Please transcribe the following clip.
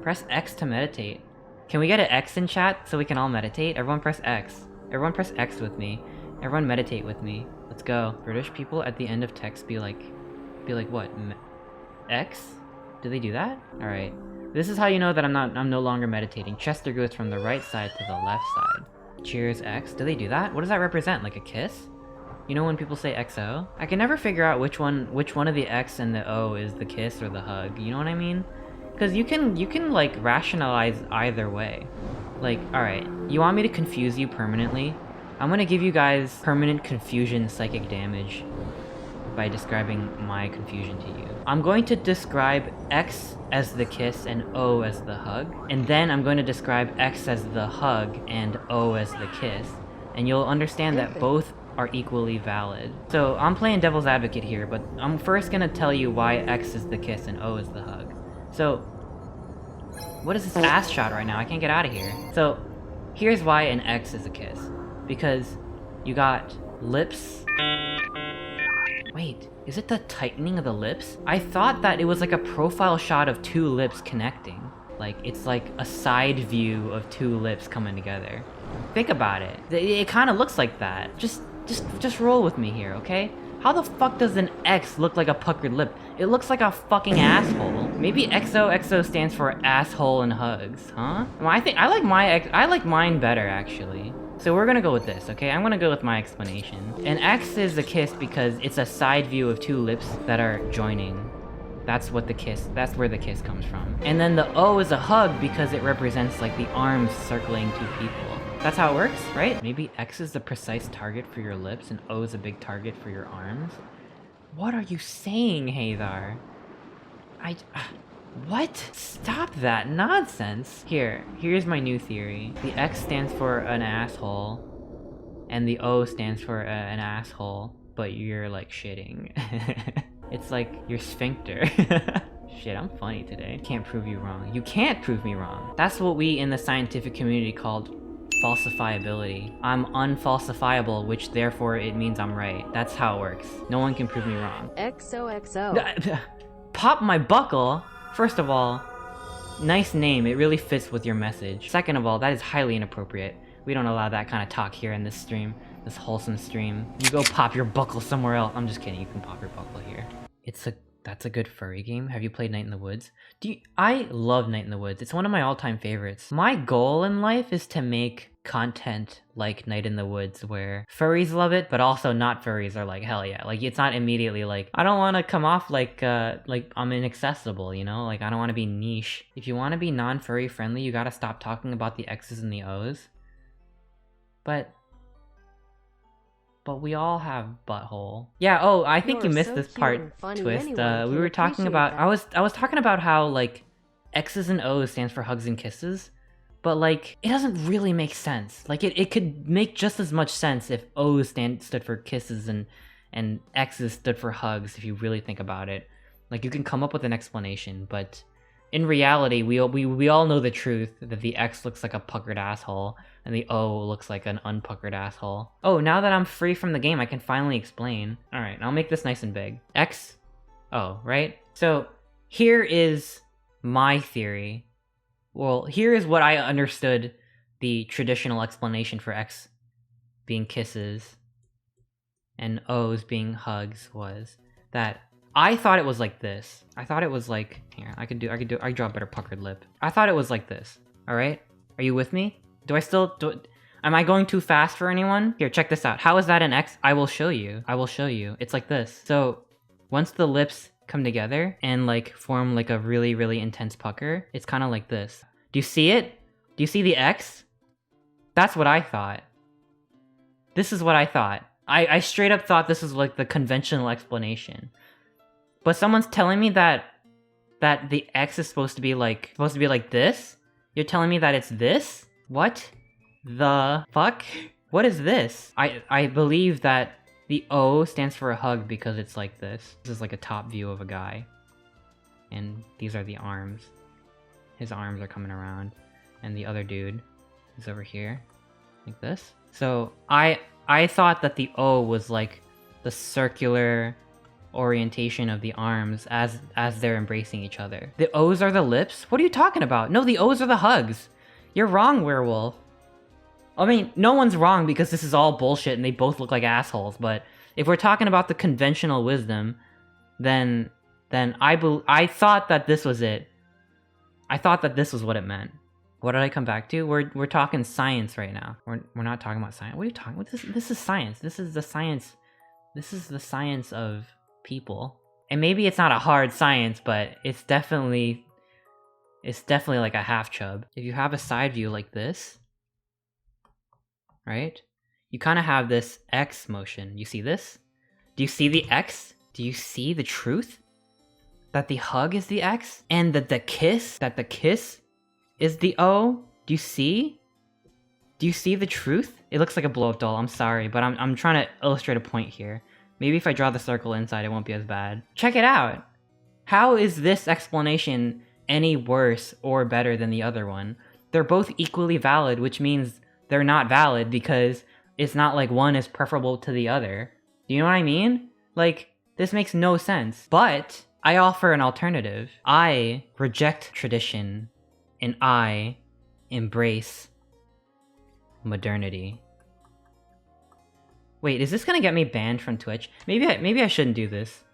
Press X to meditate. Can we get an X in chat so we can all meditate? Everyone press X. Everyone press X with me. Everyone meditate with me. Let's go. British people at the end of text be like what? X? Do they do that? Alright. This is how you know that I'm no longer meditating. Chester goes from the right side to the left side. Cheers X. Do they do that? What does that represent? Like a kiss? You know when people say XO? I can never figure out which one of the X and the O is the kiss or the hug. You know what I mean? Because you can like rationalize either way. Like, alright, you want me to confuse you permanently? I'm gonna give you guys permanent confusion psychic damage by describing my confusion to you. I'm going to describe X as the kiss and O as the hug, and then I'm going to describe X as the hug and O as the kiss, and you'll understand that both are equally valid. So I'm playing devil's advocate here, but I'm first gonna tell you why X is the kiss and O is the hug. So, what is this ass shot right now? I can't get out of here. So, here's why an X is a kiss. Because you got lips. Wait, is it the tightening of the lips? I thought that it was like a profile shot of two lips connecting. Like, it's like a side view of two lips coming together. Think about it. It kind of looks like that. Just roll with me here, okay? How the fuck does an X look like a puckered lip? It looks like a fucking asshole. Maybe XOXO stands for asshole and hugs, huh? Well, I like mine better actually. So we're gonna go with this, okay? I'm gonna go with my explanation. An X is a kiss because it's a side view of two lips that are joining. That's where the kiss comes from. And then the O is a hug because it represents like the arms circling two people. That's how it works, right? Maybe X is the precise target for your lips and O is a big target for your arms? What are you saying, Hathar? What? Stop that nonsense. Here's my new theory. The X stands for an asshole, and the O stands for an asshole, but you're like shitting. It's like your sphincter. Shit, I'm funny today. Can't prove you wrong. You can't prove me wrong. That's what we in the scientific community called falsifiability. I'm unfalsifiable, which therefore it means I'm right. That's how it works. No one can prove me wrong. XOXO. Pop my buckle? First of all, nice name, it really fits with your message. Second of all, that is highly inappropriate. We don't allow that kind of talk here in this stream, this wholesome stream. You go pop your buckle somewhere else. I'm just kidding, you can pop your buckle here. That's a good furry game. Have you played Night in the Woods? I love Night in the Woods. It's one of my all-time favorites. My goal in life is to make content like Night in the Woods where furries love it, but also not furries are like, hell yeah. Like, it's not immediately like, I don't want to come off like I'm inaccessible, you know? Like, I don't want to be niche. If you want to be non-furry friendly, you gotta stop talking about the X's and the O's. But we all have butthole. Yeah, oh, I think you missed this part, Twist. We were talking about, I was talking about how, like, X's and O's stands for hugs and kisses, but, like, it doesn't really make sense. Like, it could make just as much sense if O's stood for kisses and X's stood for hugs, if you really think about it. Like, you can come up with an explanation, but in reality, we all know the truth, that the X looks like a puckered asshole, and the O looks like an unpuckered asshole. Oh, now that I'm free from the game, I can finally explain. Alright, I'll make this nice and big. X, O, right? So, here is my theory. Well, here is what I understood the traditional explanation for X being kisses and O's being hugs was. That I thought it was like this. I thought it was like, here, I could draw a better puckered lip. I thought it was like this, alright? Are you with me? Am I going too fast for anyone? Here, check this out. How is that an X? I will show you. It's like this. So, once the lips come together and like form like a really, really intense pucker, it's kind of like this. Do you see it? Do you see the X? That's what I thought. This is what I thought. I straight up thought this was like the conventional explanation. But someone's telling me that the X is supposed to be like this? You're telling me that it's this? What the fuck? What is this? I believe that the O stands for a hug because it's like this. This is like a top view of a guy. And these are the arms. His arms are coming around. And the other dude is over here. Like this. So I thought that the O was like the circular orientation of the arms as they're embracing each other. The O's are the lips? What are you talking about? No, the O's are the hugs. You're wrong, werewolf. I mean, no one's wrong because this is all bullshit and they both look like assholes, but if we're talking about the conventional wisdom, then I thought that this was it. I thought that this was what it meant. What did I come back to? We're talking science right now. We're not talking about science. What are you talking about? This is science. This is the science. This is the science of people. And maybe it's not a hard science, but it's definitely like a half chub. If you have a side view like this, right? You kind of have this X motion. You see this? Do you see the X? Do you see the truth? That the hug is the X? And that the kiss is the O? Do you see? Do you see the truth? It looks like a blow-up doll, I'm sorry, but I'm trying to illustrate a point here. Maybe if I draw the circle inside, it won't be as bad. Check it out! How is this explanation any worse or better than the other one? They're both equally valid, which means they're not valid because it's not like one is preferable to the other. Do you know what I mean? Like, this makes no sense. But I offer an alternative. I reject tradition and I embrace modernity. Wait, is this gonna get me banned from Twitch? Maybe I shouldn't do this.